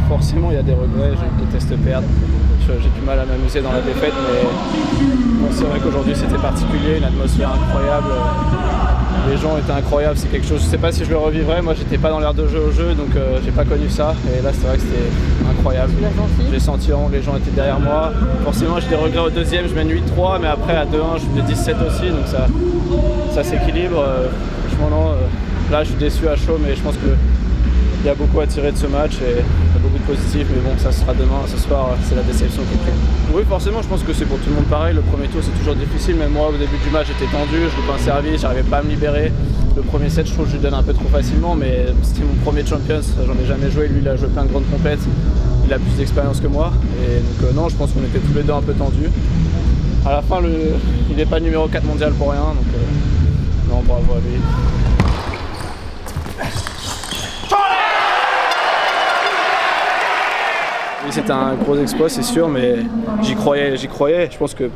Forcément, il y a des regrets, je déteste perdre. J'ai du mal à m'amuser dans la défaite, mais bon, c'est vrai qu'aujourd'hui c'était particulier, une atmosphère incroyable. Les gens étaient incroyables, c'est quelque chose, je sais pas si je le revivrai, moi j'étais pas dans l'air de jeu au jeu, donc j'ai pas connu ça, et là c'est vrai que c'était incroyable. J'ai senti les gens étaient derrière moi, forcément j'ai des regrets au deuxième, je mène 8-3, mais après à 2-1 je mets 17 aussi, donc ça s'équilibre. Franchement non, là je suis déçu à chaud, mais je pense qu'il y a beaucoup à tirer de ce match et il y a beaucoup de positifs, mais bon, ça sera demain, ce soir, c'est la déception qui prime. Oui, forcément, je pense que c'est pour tout le monde pareil. Le premier tour, c'est toujours difficile. Même moi, au début du match, j'étais tendu, je loupais un service, j'arrivais pas à me libérer. Le premier set, je trouve que je lui donne un peu trop facilement, mais c'était mon premier Champions, j'en ai jamais joué. Lui, il a joué plein de grandes compètes, il a plus d'expérience que moi. Et donc, non, je pense qu'on était tous les deux un peu tendus. À la fin, il n'est pas numéro 4 mondial pour rien, donc non, bravo à lui. Oui, c'était un gros exploit, c'est sûr, mais j'y croyais. Je pense qu'il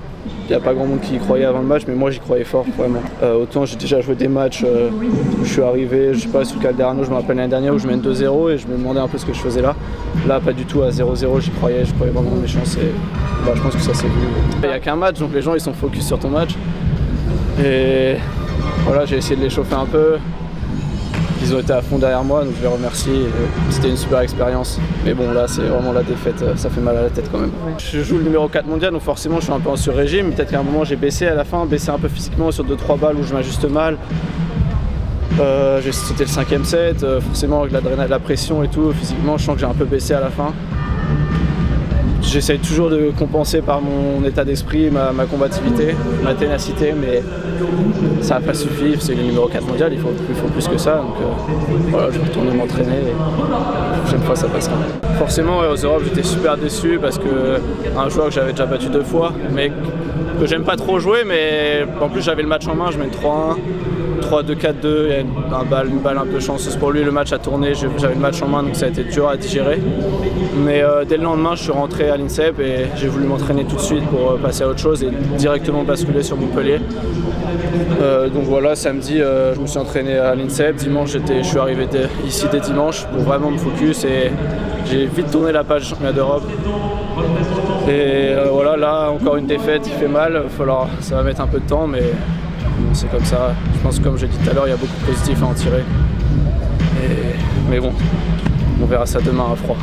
n'y a pas grand monde qui y croyait avant le match, mais moi j'y croyais fort, vraiment. Autant j'ai déjà joué des matchs où je suis arrivé, je sais pas, sur Calderano, je me rappelle l'année dernière où je mène 2-0 et je me demandais un peu ce que je faisais là. Là, pas du tout, à 0-0, j'y croyais vraiment en mes chances et je pense que ça s'est vu. Il n'y a qu'un match, donc les gens ils sont focus sur ton match. Et voilà, j'ai essayé de les chauffer un peu. Ils ont été à fond derrière moi, donc je les remercie. C'était une super expérience. Mais bon, là, c'est vraiment la défaite, ça fait mal à la tête quand même. Je joue le numéro 4 mondial, donc forcément, je suis un peu en sur-régime. Peut-être qu'à un moment, j'ai baissé à la fin, baissé un peu physiquement sur 2-3 balles où je m'ajuste mal. C'était le 5e set, forcément, avec l'adrénaline, la pression et tout, physiquement, je sens que j'ai un peu baissé à la fin. J'essaye toujours de compenser par mon état d'esprit, ma combativité, ma ténacité, mais ça n'a pas suffi, c'est le numéro 4 mondial, il faut plus que ça. Donc voilà, je vais retourner m'entraîner et la prochaine fois ça passera. Forcément, aux Europes, j'étais super déçu parce qu'un joueur que j'avais déjà battu 2 fois, mais que j'aime pas trop jouer, mais en plus j'avais le match en main, je mène 3-1. 3-2, 4-2, il y a une balle un peu chanceuse pour lui, le match a tourné, j'avais le match en main donc ça a été dur à digérer. Mais dès le lendemain je suis rentré à l'INSEP et j'ai voulu m'entraîner tout de suite pour passer à autre chose et directement basculer sur Montpellier. Donc voilà, samedi je me suis entraîné à l'INSEP, dimanche je suis arrivé ici dès dimanche pour vraiment me focus et j'ai vite tourné la page championnat d'Europe. Et voilà, là encore une défaite qui fait mal, ça va mettre un peu de temps mais c'est comme ça, je pense que comme j'ai dit tout à l'heure, il y a beaucoup de positifs à en tirer. Mais bon, on verra ça demain à froid.